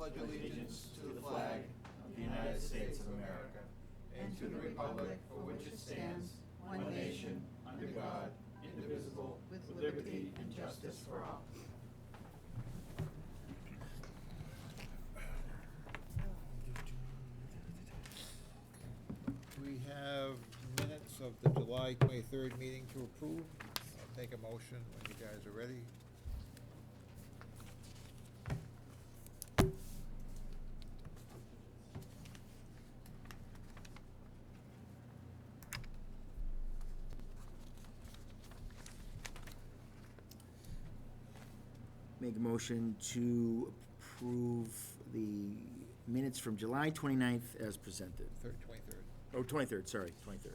pledge allegiance to the flag of the United States of America and to the republic for which it stands, one nation, under God, indivisible, with liberty and justice for all. We have minutes of the July 23rd meeting to approve. I'll take a motion when you guys are ready. Make a motion to approve the minutes from July 29th as presented. 23rd. Oh, 23rd, sorry, 23rd.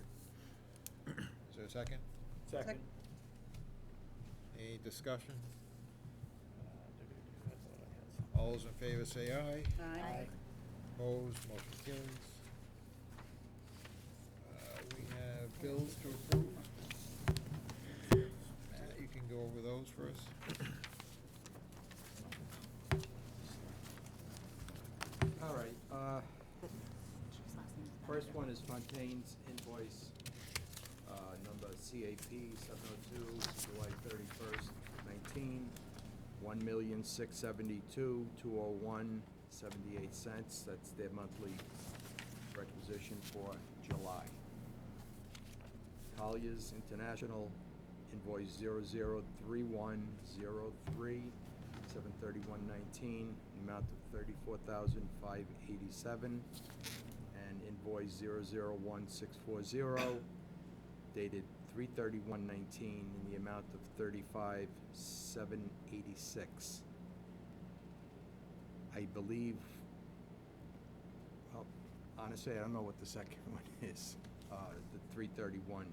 Is there a second? Second. Any discussion? All those in favor say aye. Aye. Opposed, motion carries. We have bills to approve. Matt, you can go over those for us. All right, first one is Fontaine's invoice, number CAP 702, July 31st, 19, 1,672,201.78. That's their monthly requisition for July. Colliers International invoice 003103, 731.19, amount of $34,587, and invoice 001640, dated 3/31/19, in the amount of $35,786. I believe, well, honestly, I don't know what the second one is. The 3/31.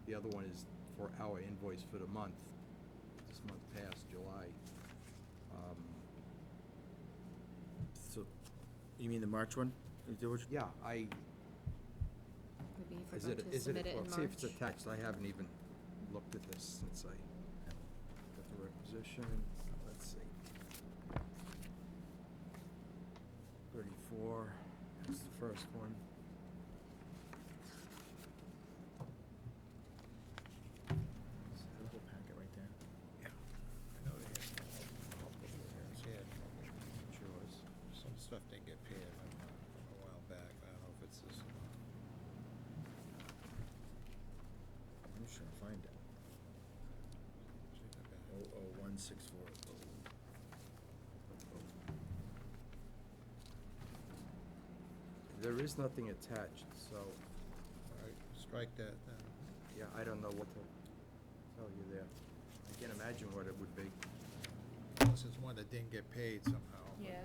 The other one is for our invoice for the month. This month past, July. So, you mean the March one? Yeah, Maybe you is forgot it, to submit it in well, March. see if it's attached. I haven't even looked at this since I got the requisition. Let's see. 34, that's the first one. Whole packet right there. Yeah. I know they had multiple ones. Yeah, It's yours. some stuff didn't get paid a while back. I don't know if it's this one. I'm just trying to find it. 00164. There is nothing attached, so, All right, strike that then. yeah, I don't know what to tell you there. I can't imagine what it would be. Unless it's one that didn't get paid somehow. Yeah,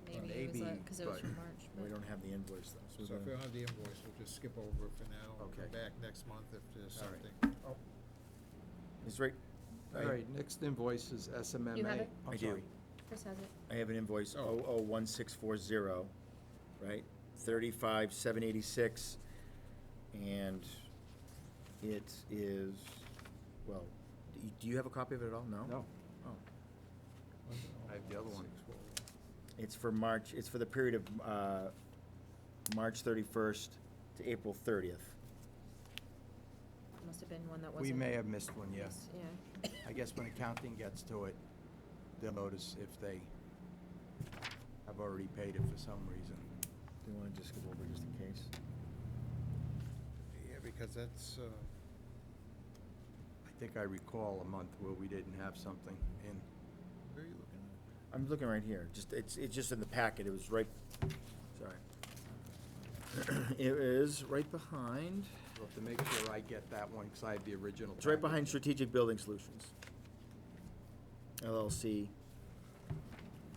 maybe it Maybe, was, because it was but from March. We but- don't have the invoice though. So if we don't have the invoice, we'll just skip over it for now. We'll Okay. come back next month if there's All right. something. It's right. All right, next invoice is SMMA. You have it? I'm I do. sorry. Chris has it. I have an invoice Oh. 001640, right? 35,786, and it is, well, do you have a copy of it at all? No? No, Oh. I have the other one. It's for March, it's for the period of March 31st to April 30th. Must have been one that wasn't. We may have missed one, yeah. Yes, yeah. I guess when accounting gets to it, they'll notice if they have already paid it for some reason. Do you want to just go over just in case? Yeah, because that's, I think I recall a month where we didn't have something in. where are you looking at? I'm looking right here. It's just in the packet. It was right, sorry. It is right behind. We'll have to make sure I get that one, because I have the original. It's right package. behind Strategic Building Solutions, LLC.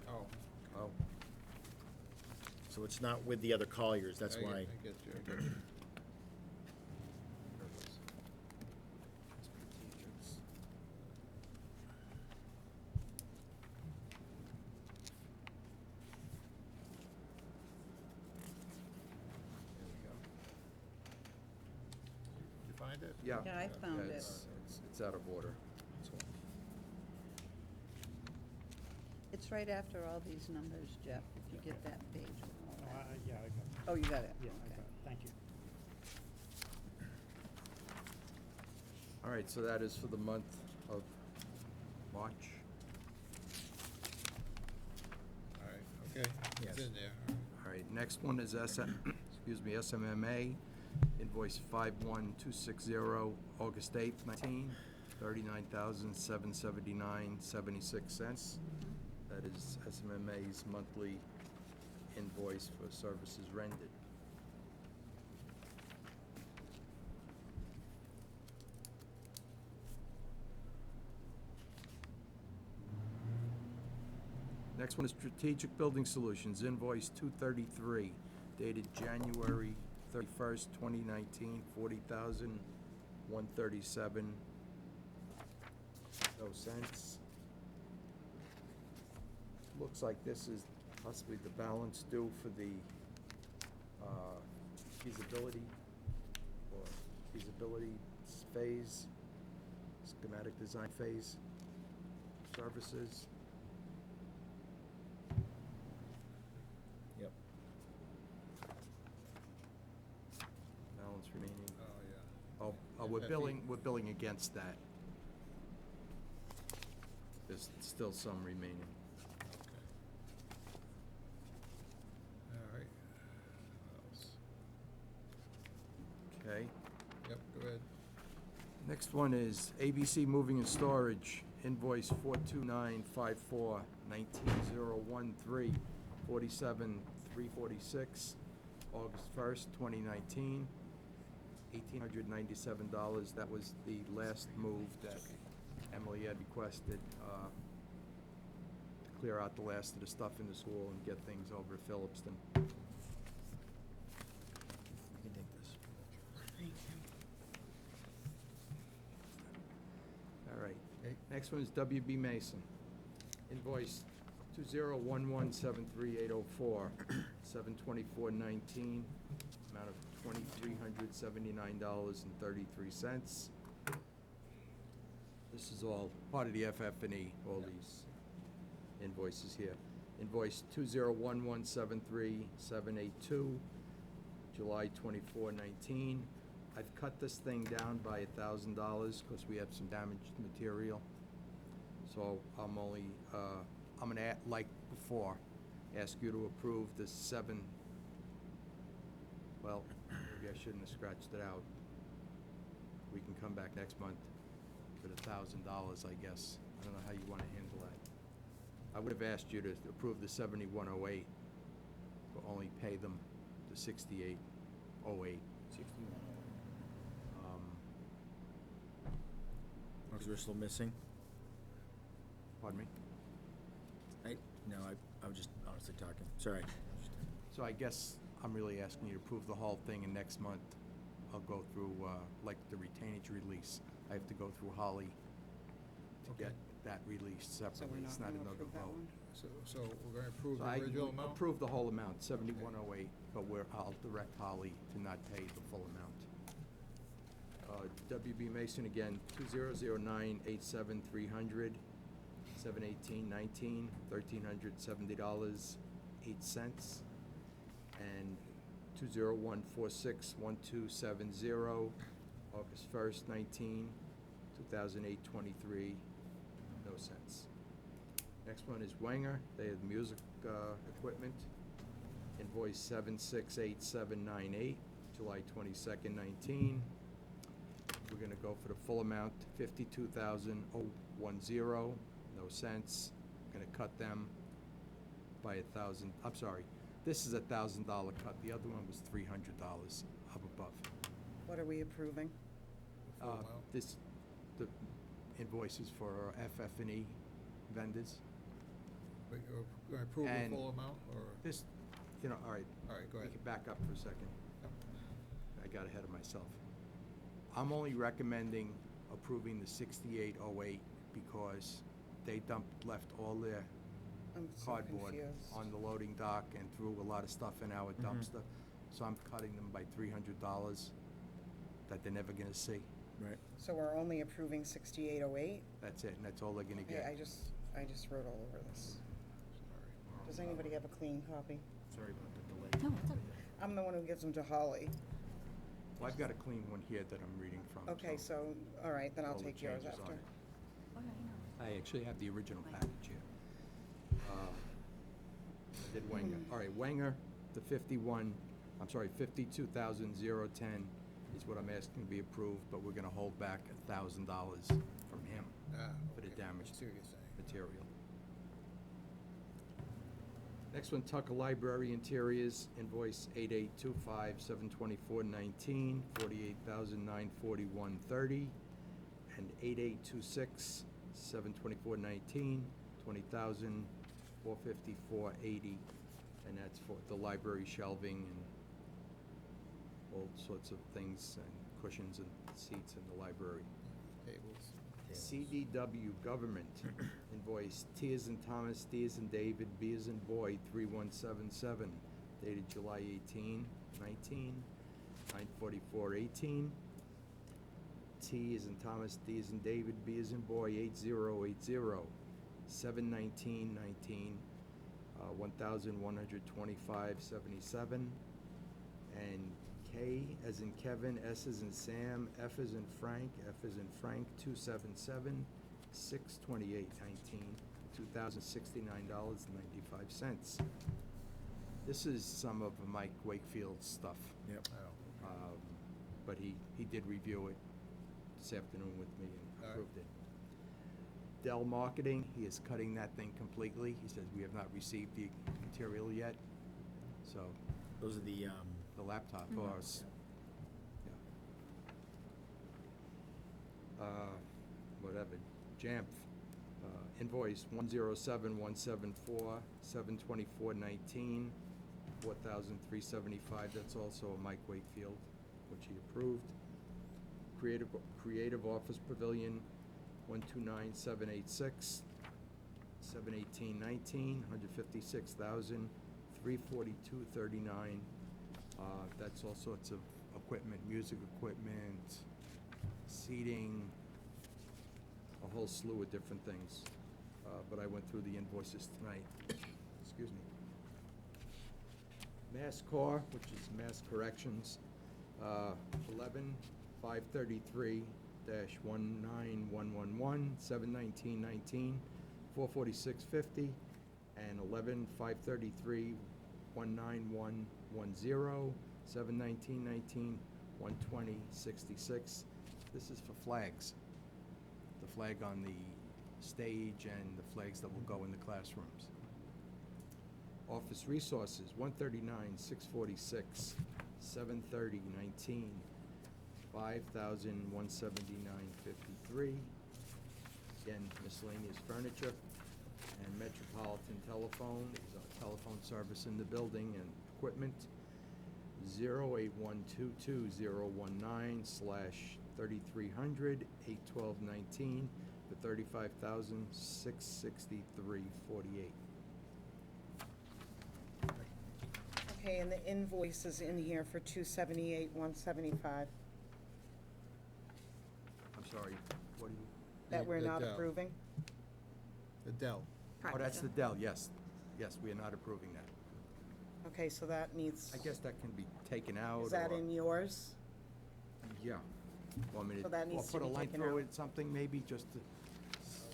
Oh. Oh, So it's not with the other Colliers, that's I get- why. I get you, I get you. there it is. Strategics. There we go. Did you find it? Yeah. Yeah, I found it. It's out of order. That's all. It's right after all these numbers, Jeff, if you get that page with all that. Yeah, I got it. Oh, you got it? Yeah, I Okay. got it. Thank you. All right, so that is for the month of March. All right, okay, it's Yes. in there. All right, next one is SMMA, invoice 51260, August 8th, 19, $39,779.76. That is SMMA's monthly invoice for services rendered. Next one is Strategic Building Solutions, invoice 233, dated January 31st, 2019, $40,137.00. Looks like this is possibly the balance due for the feasibility phase, schematic design phase services. Yep. Balance remaining. Oh, yeah. Oh, we're billing against that. There's still some remaining. All right. What else? Okay. Yep, go ahead. Next one is ABC Moving and Storage, invoice 42954, 19013, 47,346, August 1st, 2019, $1,897. That was the last move that Emily had requested to clear out the last of the stuff in the school and get things over to Phillipston. You can take this. All right. Okay. Next one is WB Mason. Invoice 2011738004, 724.19, amount of $2,379.33. This is all part of the FF&E, all these invoices here. Invoice 2011737882, July 24/19. I've cut this thing down by $1,000 because we have some damaged material. So I'm only, I'm gonna, like before, ask you to approve the well, maybe I shouldn't have scratched it out. We can come back next month with $1,000, I guess. I don't know how you wanna handle that. I would have asked you to approve the 7108, but only pay them the 6808. 61. Because we're still missing? Pardon me? No, I was just honestly talking. Sorry. So I guess I'm really asking you to approve the whole thing, and next month I'll go through, like the retainage release. I have to go through Holly to Okay. get that released So we're separately. It's not gonna another approve that vote. one? So we're gonna approve So the I original would amount? approve the whole amount, 7108, but I'll direct Holly to not pay the full amount. WB Mason again, 200987-300, 7/18/19, $1,370.08, and 201461270, August 1st, 19, 2008-23, no cents. Next one is Wenger, they have music equipment, invoice 768798, July 22nd, 19. We're gonna go for the full amount, $52,010, no cents. Gonna cut them by $1,000, I'm sorry, this is $1,000 cut, the other one was $300 up above. What are we approving? The full amount? The invoices for FF&E vendors. But you're gonna approve the And full amount, or? This, all right. All right, go We ahead. can back up for a second. Yep. I got ahead of myself. I'm only recommending approving the 6808 because they left all their I'm so cardboard confused. on the loading dock and threw a lot of stuff in our dumpster. So I'm cutting them by $300 that they're never gonna see. Right. So we're only approving 6808? That's it, and that's all they're gonna Yeah, get. I just wrote all over this. Does anybody have a clean copy? Sorry about the delay. No, it's okay. I'm the one who gives them to Holly. Well, I've got a clean one here that I'm reading from. Okay, so, all right, then I'll all the take yours changes on after. it. Oh, yeah, I actually have the original package here. I did Wenger. All right, Wenger, the 52,010 is what I'm asking to be approved, but we're gonna hold back $1,000 from him for the Okay. damaged I see what you're saying. material. Next one, Tucker Library Interiors, invoice 8825, 724.19, 48,941.30, and 8826, 724.19, 20,454.80, and that's for the library shelving and all sorts of things, and cushions and seats in the library. Tables. CDW Government, invoice T as in Thomas, D as in David, B as in Boy, 3177, dated July 18, 19, 944.18. T as in Thomas, D as in David, B as in Boy, 8080, 7/19/19, 1,125.77. And K as in Kevin, S as in Sam, F as in Frank, 277, 6/28/19, $2,069.95. This is some of Mike Wakefield's stuff. Yep. Oh, But he did review it this afternoon with me and All right. approved it. Dell Marketing, he is cutting that thing completely. He says, we have not received the material yet. So, Those are the, the laptop, Mhm. or whatever, Jamf, invoice 107174, 724.19, 4,375, that's also a Mike Wakefield, which he approved. Creative Office Pavilion, 129786, 7/18/19, 156,342.39. That's all sorts of equipment, music equipment, seating, a whole slew of different things. But I went through the invoices tonight. Excuse me. Mass Core, which is Mass Corrections, 11/533-19111, 7/19/19, 446.50, and 11/533-19110, 7/19/19, 120.66. This is for flags. The flag on the stage and the flags that will go in the classrooms. Office Resources, 139,646, 7/30/19, 5,179.53. Again, miscellaneous furniture. And Metropolitan Telephone is our telephone service in the building and equipment. 08122-019/3300, 8/12/19 for 35,663.48. Okay, and the invoice is in here for 278,175 I'm sorry, what do you? that we're The not Dell. approving? The Dell. Oh, that's the Dell, yes. Yes, we are not approving that. Okay, so that needs, I guess that can be taken out. is that or- in yours? Yeah. Want me So that needs to or put a be line taken through out. it, something maybe, just to,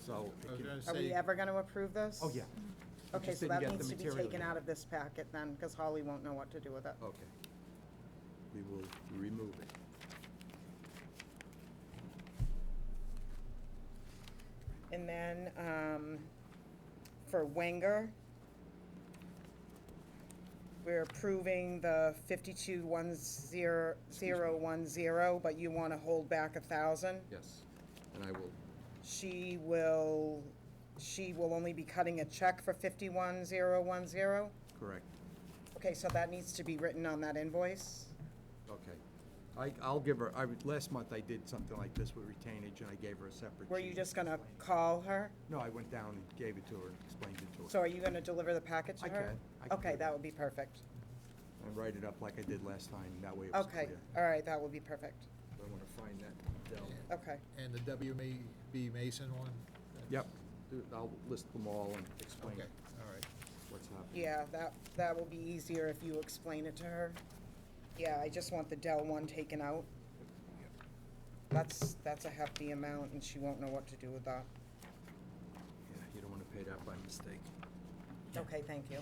so. I it was can- gonna Are we say, ever gonna approve this? Oh, yeah. We Okay, just so didn't that get the needs to be material taken yet. out of this packet then, because Holly won't know what to do with it. Okay. We will remove it. And then, for Wenger, we're approving the 52,10010, but you wanna hold back 1,000. Yes. And I will, She will only be cutting a check for 51,010? correct. Okay, so that needs to be written on that invoice? Okay. I'll give her, last month I did something like this with retainage, and I gave her a separate Were you sheet. just gonna call her? No, I went down and gave it to her and explained it to her. So are you gonna deliver the packet to I her? can. I can Okay, do that would be perfect. And write it up like I did last time, that way it was clear. Okay, all right, that would be perfect. I want to find that Dell. Okay, and the WB Mason one? Yep. I'll list them all and explain Okay, all right. what what's happening. Yeah, that will be easier if you explain it to her. Yeah, I just want the Dell one taken out. That's a hefty amount, and she won't know what to do with that. Yeah, you don't wanna pay that by mistake. Okay, thank you.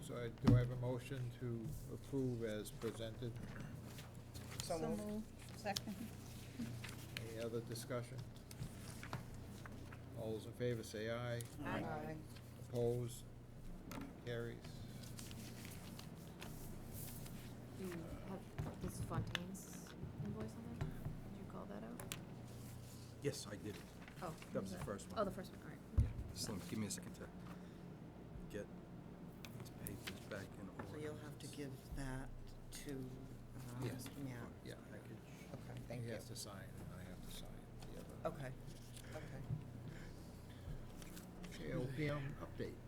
So do I have a motion to approve as presented? So moved. Second. Any other discussion? All those in favor say aye. Aye. Opposed? Carries. Do you have this Fontaine's invoice on there? Did you call that out? Yes, I did. Oh. That was the first one. Oh, the first one, all right. Yeah, Slim, give me a second to get these papers back in order. So you'll have to give that to, Yes. yeah. Yeah. Okay, thank He you. has to sign, and I have to sign the other. Okay, okay. JOPM update.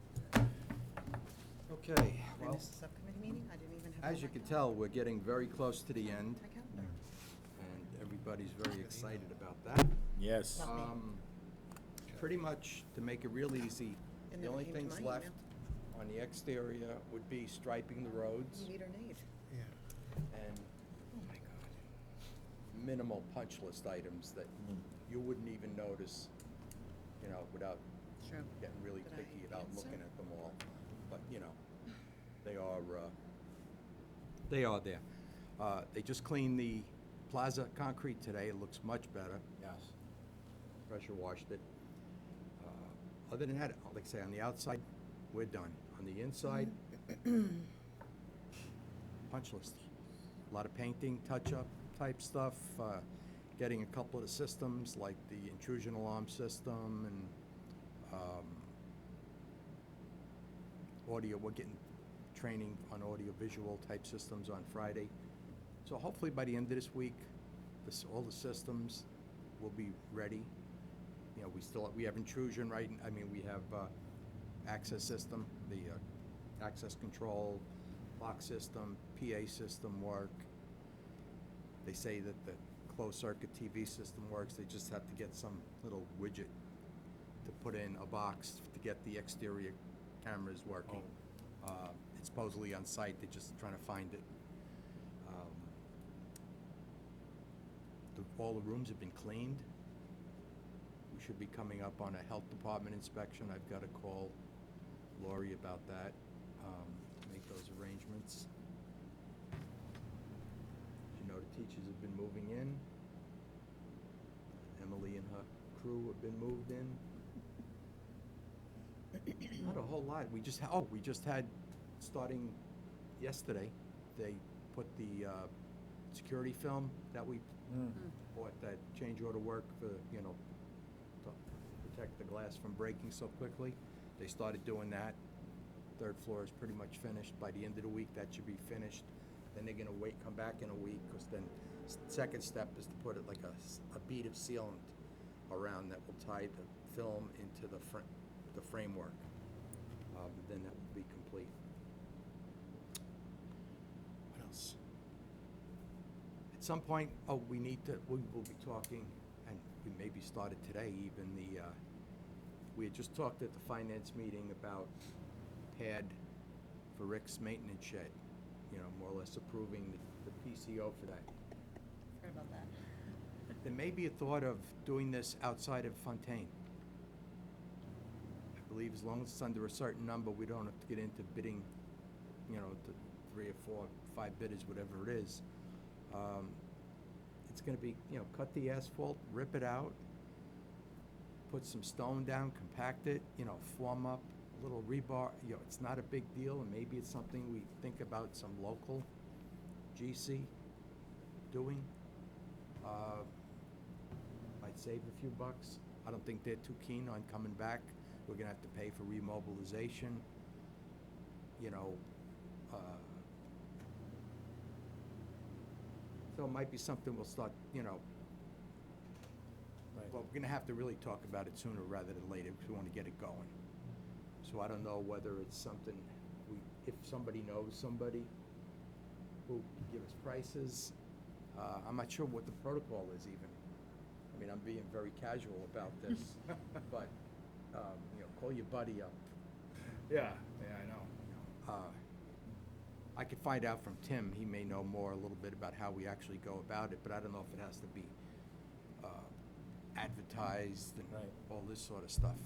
Okay, Did I well, miss the subcommittee meeting? I didn't even have. it on as you my can calendar. tell, we're getting very close to the end, My calendar. and everybody's very excited about that. Yes. Not me. Pretty much, to make it real easy, It the never only came to things my left email. on the exterior would be striping the roads Need or need? Yeah. and Oh, my God. minimal punch list items that you wouldn't even notice, you know, without Sure. getting really Did I picky about answer? looking at them all. But, you know, they are there. They just cleaned the plaza concrete today. It looks much better. Yes. Pressure washed it. Other than that, like I say, on the outside, we're done. On the inside, punch list. A lot of painting, touch-up type stuff, getting a couple of the systems, like the intrusion alarm system and audio. We're getting training on audio-visual type systems on Friday. So hopefully by the end of this week, all the systems will be ready. You know, we have intrusion, right? I mean, we have access system, the access control, lock system, PA system work. They say that the closed-circuit TV system works. They just have to get some little widget to put in a box to get the exterior cameras working. It's supposedly on site. They're just trying to find it. All the rooms have been cleaned. We should be coming up on a health department inspection. I've got to call Lori about that, make those arrangements. You know, the teachers have been moving in. Emily and her crew have been moved in. Not a whole lot. We just had, starting yesterday, they put the security film that we bought, that change order work for, you know, to protect the glass from breaking so quickly. They started doing that. Third floor is pretty much finished. By the end of the week, that should be finished. Then they're gonna come back in a week, because then second step is to put it like a bead of sealant around that will tie the film into the framework. Then that will be complete. What else? At some point, we will be talking, and we maybe started today even, we had just talked at the finance meeting about pad for Rick's maintenance shed, you know, more or less approving the PCO for that. Heard about that. There may be a thought of doing this outside of Fontaine. I believe as long as it's under a certain number, we don't have to get into bidding, you know, to 3 or 4, 5 bidders, whatever it is. It's gonna be, you know, cut the asphalt, rip it out, put some stone down, compact it, you know, form up a little rebar. You know, it's not a big deal, and maybe it's something we think about some local GC doing. Might save a few bucks. I don't think they're too keen on coming back. We're gonna have to pay for remobilization, you know. So it might be something we'll start, you know. Right. Well, we're gonna have to really talk about it sooner rather than later, because we wanna get it going. So I don't know whether it's something, if somebody knows somebody who can give us prices. I'm not sure what the protocol is even. I mean, I'm being very casual about this, but, you know, call your buddy up Yeah, I know. I could find out from Tim, he may know more a little bit about how we actually go about it, but I don't know if it has to be advertised and Right. all this sort of stuff.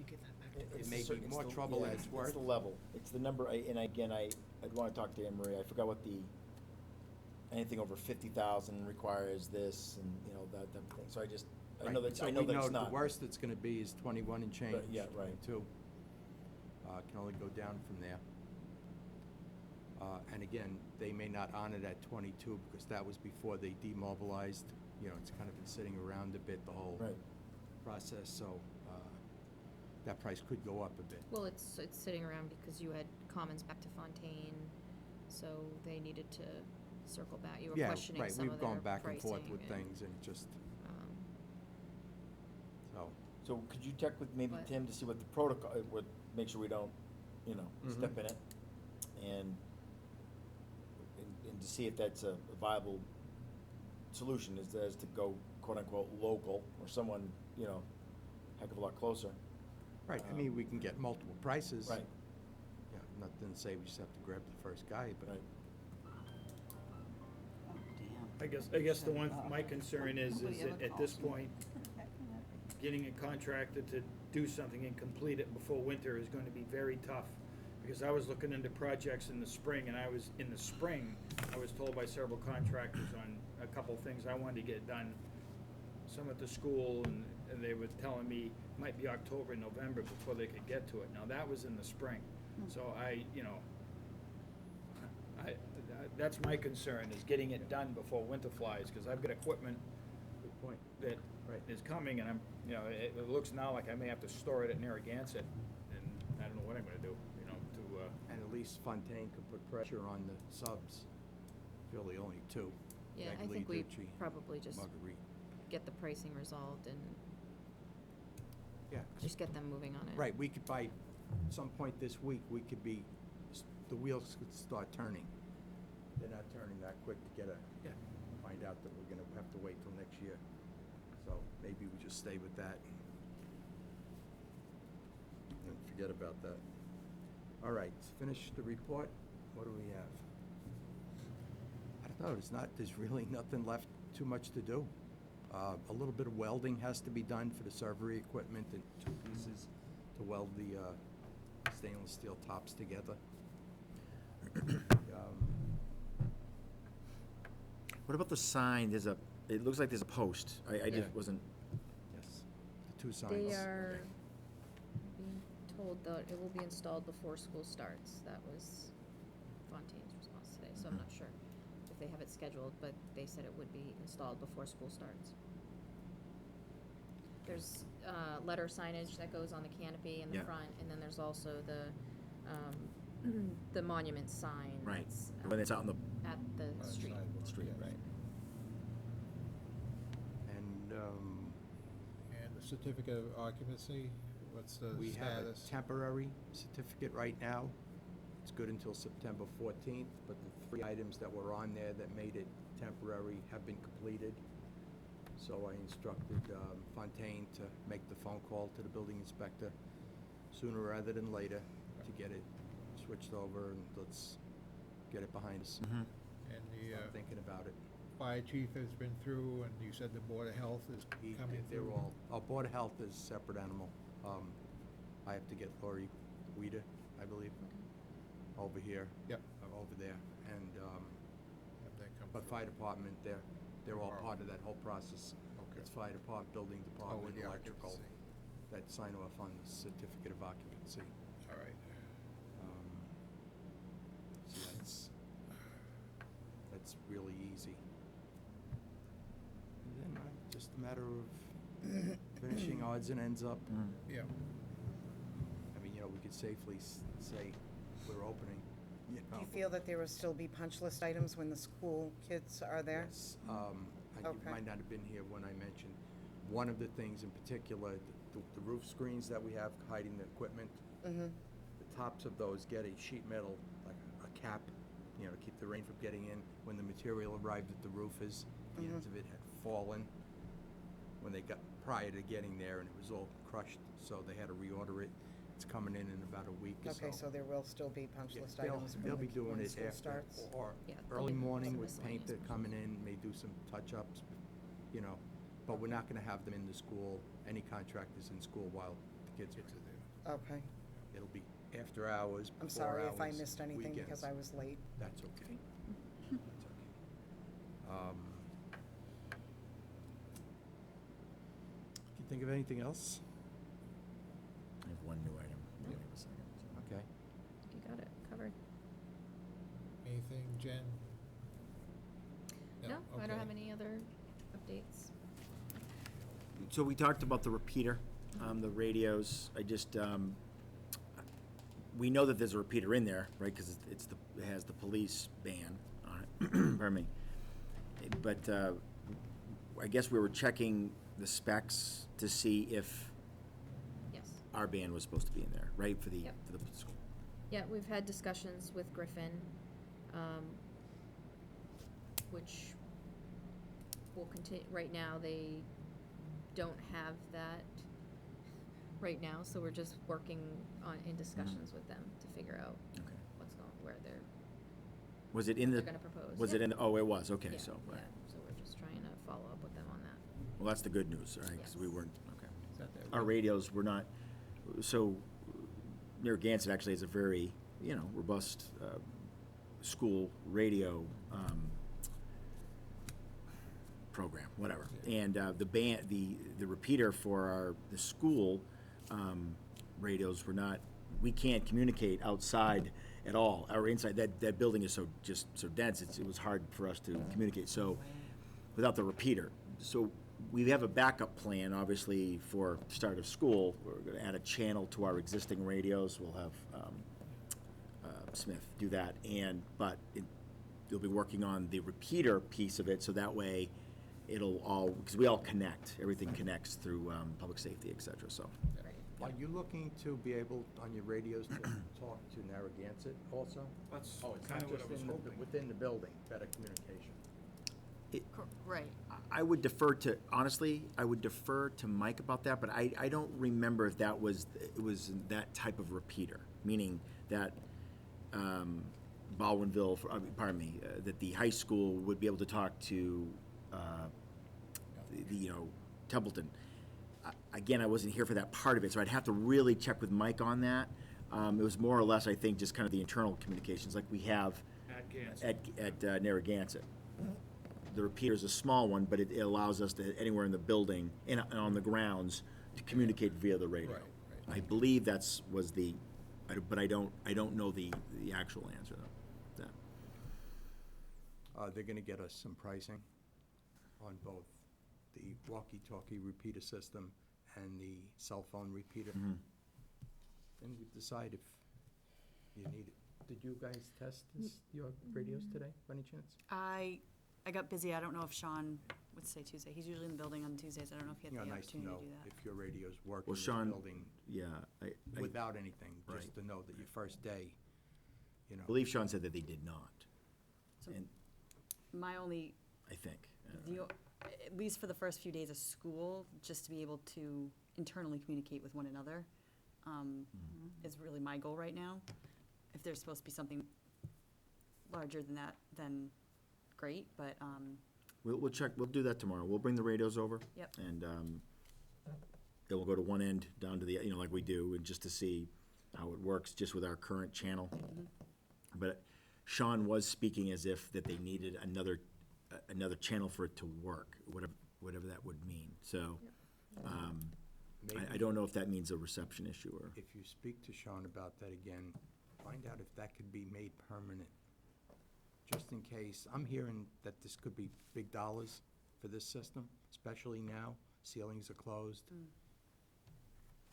You give that back to It It's may the be cer- more it's the- trouble yeah, than it's worth. It's the level, it's the number, and again, I'd wanna talk to Anne Marie, I forgot what anything over 50,000 requires this, and, you know, that thing, so I know Right, that, so I know we that it's the not. worst it's gonna be is 21 and change. yeah, right. 22. Can only go down from there. And again, they may not honor that 22 because that was before they demobilized. You know, it's kind of been sitting around a bit, the whole Right. process, so that price could go up a bit. Well, it's sitting around because you had comments back to Fontaine, so they needed to circle back. You were Yeah, questioning right, some of we've their gone back and forth pricing with and, things and just, um, so. So could you check with maybe What? Tim to see what the protocol, would make sure we don't, you know, step in it, and to see if that's a viable solution, as to go quote-unquote local, or someone, you know, heck of a lot closer. Right, I mean, we can get multiple prices. Right. Yeah, nothing to say we just have to grab the first guy, but. Right. I guess my concern is that at this point, getting a contractor to do something and complete it before winter is going to be very tough. Because I was looking into projects in the spring, and I was told by several contractors on a couple things I wanted to get done. Some at the school, and they were telling me it might be October, November before they could get to it. Now, that was in the spring. So that's my concern, is getting it done before winter flies, because I've got equipment Good point. that Right. is coming, and it looks now like I may have to store it at Narragansett, and I don't know what I'm gonna do, And at least Fontaine could put pressure on the subs. Really only two. yeah, I Begley, think we Ducci, probably just Marguerite. get the pricing resolved and Yeah, 'cause- just get them moving on it. right, we could by some point this week, the wheels could start turning. They're not turning that quick to find out that we're gonna have to wait till next year. So maybe we just stay with that and forget about that. All right, finish the report. What do we have? I don't know, there's really nothing left too much to do. A little bit of welding has to be done for the servery equipment and 2 pieces to weld the stainless steel tops together. What about the sign? It looks like there's a post. I Yeah. just wasn't, Yes, the 2 signs. They are being told that it will be installed before school starts. That was Fontaine's response today, so I'm not sure if they have it scheduled, but they said it would be installed before school starts. There's letter signage that goes on the canopy in the Yeah. front, and then there's also the monument sign. right, that's, when it's out on the at the street. Sidewalk, street, yes. right? And And the certificate of occupancy, what's the we have a status? temporary certificate right now. It's good until September 14th, but the 3 items that were on there that made it temporary have been completed. So I instructed Fontaine to make the phone call to the building inspector sooner rather than later to get it switched over, and let's get it behind us. Mm-hmm. And the Start thinking about it. fire chief has been through, and you said the Board of Health is coming They're through? all, our Board of Health is a separate animal. I have to get Lori Weeder, I believe, over here. Yep. Over there, and, Have that come but through. fire department, they're all part of that whole process. Okay. It's fire department, building Oh, department, with the electrical, occupancy. that sign off on the certificate of occupancy. All right. So that's really easy. And then just a matter of finishing odds and ends up. Yeah. I mean, we could safely say we're opening, Do you feel that there will still be punch list items when the school kids are there? Yes. You Okay. might not have been here when I mentioned, one of the things in particular, the roof screens that we have hiding the equipment, Mm-hmm. the tops of those get a sheet metal, like a cap, to keep the rain from getting in. When the material arrived at the roofers, the ends of it had fallen when they got, prior to getting there, and it was all crushed, so they had to reorder it. It's coming in about a week or so. Okay, so there will still be punch Yeah, list items they'll be doing when it school after, starts? or Yeah, they'll early be morning some with miscellaneous painter coming in, may do some touch-ups, you know, but we're not gonna have them in the school, any contractors in school while the kids are there. Okay. It'll be after hours, I'm before sorry if I hours, missed anything because weekends. I was late. That's okay. That's okay. Can you think of anything else? I have one new item. No. Wait a second. Okay. You got it covered. Anything, Jen? No, I don't have Okay. any other updates. So we talked about the repeater, the radios. I just, we know that there's a repeater in there, right? Because it has the police band on it. Pardon me. But I guess we were checking the specs to see if Yes. our band was supposed to be in there, right? For the Yep. for the school. Yeah, we've had discussions with Griffin, which will continue. Right now, they don't have that right now, so we're just working in discussions with them to figure out Okay. where they're Was it in what the? they're gonna propose. Was Yeah. it in? Oh, it was. Okay, Yeah, so right. yeah. So we're just trying to follow up with them on that. Well, that's the good news, right? Because we Yes. weren't. Okay. Is that that Our radio? radios were not. So, Narragansett actually has a very, robust school radio program, whatever. Yeah. And the band, the repeater for the school radios were not. We can't communicate outside at all. Or inside that building is so dense. It was hard for us to communicate. So, without the repeater. So we have a backup plan, obviously, for start of school. We're going to add a channel to our existing radios. We'll have Smith do that, but they'll be working on the repeater piece of it, so that way it'll all, because we all connect. Everything connects through public safety, et cetera. So Right. Are you looking to be able, on your radios, to talk to Narragansett also? That's Oh, it's kinda not what just I was hoping. within the building, better communication. Right. I would defer to, honestly, I would defer to Mike about that, but I don't remember if it was that type of repeater, meaning that Baldwinville, that the high school would be able to talk to Templeton. Again, I wasn't here for that part of it, so I'd have to really check with Mike on that. It was more or less, I think, just kind of the internal communications like we have at Narragansett. The repeater is a small one, but it allows us to, anywhere in the building and on the grounds, to communicate via the radio. Right. I believe was the, but I don't know the actual answer though. They're gonna get us some pricing on both the walkie-talkie repeater system and the cell phone repeater. Mhm. Then we decide if you need it. Did you guys test your radios today, by any chance? I got busy. I don't know if Sean would say Tuesday. He's usually in the building on Tuesdays. I don't know if he had the Nice to opportunity know to do that. if your radios work Well, in the Sean, building yeah, I without anything, Right. just to know that your first day, believe Sean said that they did not, So and my only, I think. at least for the first few days of school, just to be able to internally communicate with one another, is really my goal right now. If there's supposed to be something larger than that, then great, but, We'll check, we'll do that tomorrow. We'll bring the radios over. Yep. And then we'll go to one end, down to the, like we do, and just to see how it works just with our current channel. But Sean was speaking as if that they needed another channel for it to work, whatever that would mean. So, I maybe don't know if that means a reception issue or. if you speak to Sean about that again, find out if that could be made permanent. Just in case, I'm hearing that this could be big dollars for this system, especially now, ceilings are closed.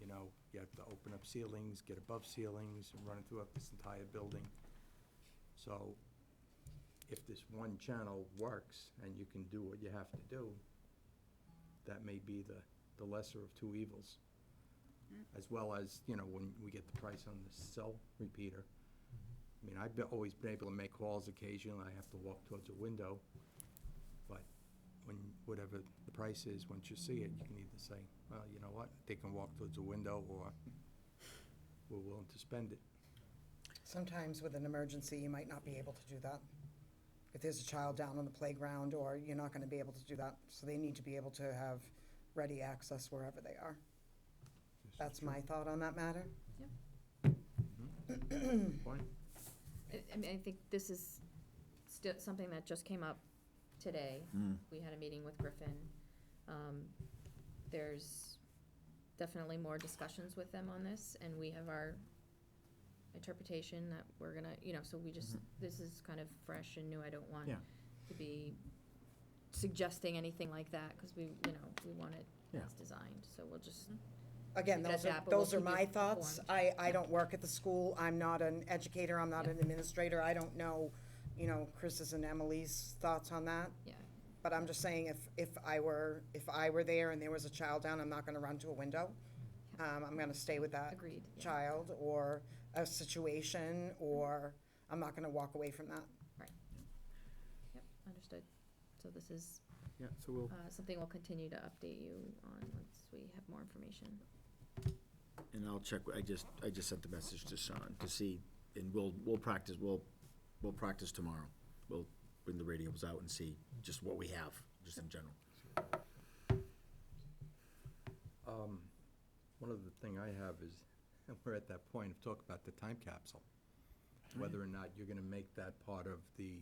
You have to open up ceilings, get above ceilings, and run it throughout this entire building. So, if this one channel works and you can do what you have to do, that may be the lesser of two evils. As well as, when we get the price on the cell repeater. I mean, always been able to make calls occasionally, I have to walk towards a window. But whatever the price is, once you see it, you can either say, well, you know what, they can walk towards a window, or we're willing to spend it. Sometimes with an emergency, you might not be able to do that. If there's a child down on the playground, or you're not gonna be able to do that, so they need to be able to have ready access wherever they are. This is That's true. my thought on that matter. Good point. I mean, I think this is still something that just came up today. Mm. We had a meeting with Griffin. There's definitely more discussions with them on this, and we have our interpretation that we're gonna, so we just, this is kind of fresh and new. I don't want Yeah. to be suggesting anything like that, because we want it Yeah. as designed, so we'll just, Again, Leave it at those are, that, but we'll those are keep you my thoughts. informed. I don't work at the school. I'm not an educator. I'm not an administrator. I don't know, Chris's and Emily's thoughts on that. yeah. But I'm just saying, if I were there and there was a child down, I'm not gonna run to a window. I'm gonna stay with that Agreed, yeah. child, or a situation, or I'm not gonna walk away from that. Yep, understood. So this is Yeah, so we'll, something we'll continue to update you on once we have more information. and I'll check, I just sent the message to Sean to see, and we'll practice, we'll practice tomorrow. We'll bring the radios out and see just what we have, just in general. One other thing I have is, we're at that point of talk about the time capsule. Whether or not you're gonna make that part of the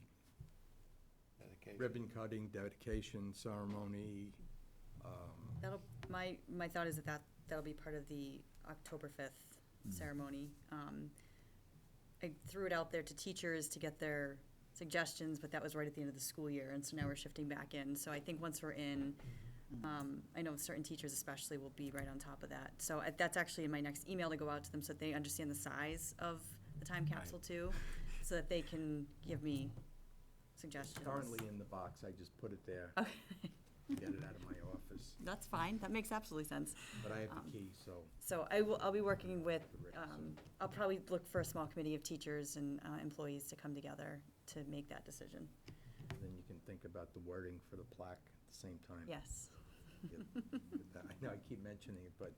Dedication. ribbon cutting, dedication ceremony. My thought is that'll be part of the October 5th ceremony. I threw it out there to teachers to get their suggestions, but that was right at the end of the school year, and so now we're shifting back in. So I think once we're in, I know certain teachers especially will be right on top of that. So that's actually in my next email to go out to them, so that they understand the size of the time capsule too, so that they can give me suggestions. Currently in the box, I just put it there, Okay. get it out of my office, That's fine, that makes absolutely sense. but I have the key, so. So I'll be working with, I'll probably look for a small committee of teachers and employees to come together to make that decision. Then you can think about the wording for the plaque at the same time. Yes. Get with that. I know I keep mentioning it, but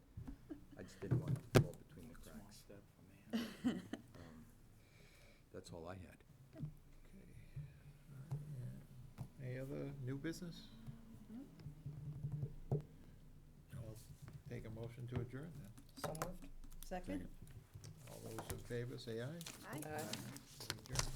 I just didn't want it to fall between the cracks. That's all I had. Okay. Any other new business? I'll take a motion to adjourn then. So moved. Second? All those in favor, say aye. Aye. Adjourn.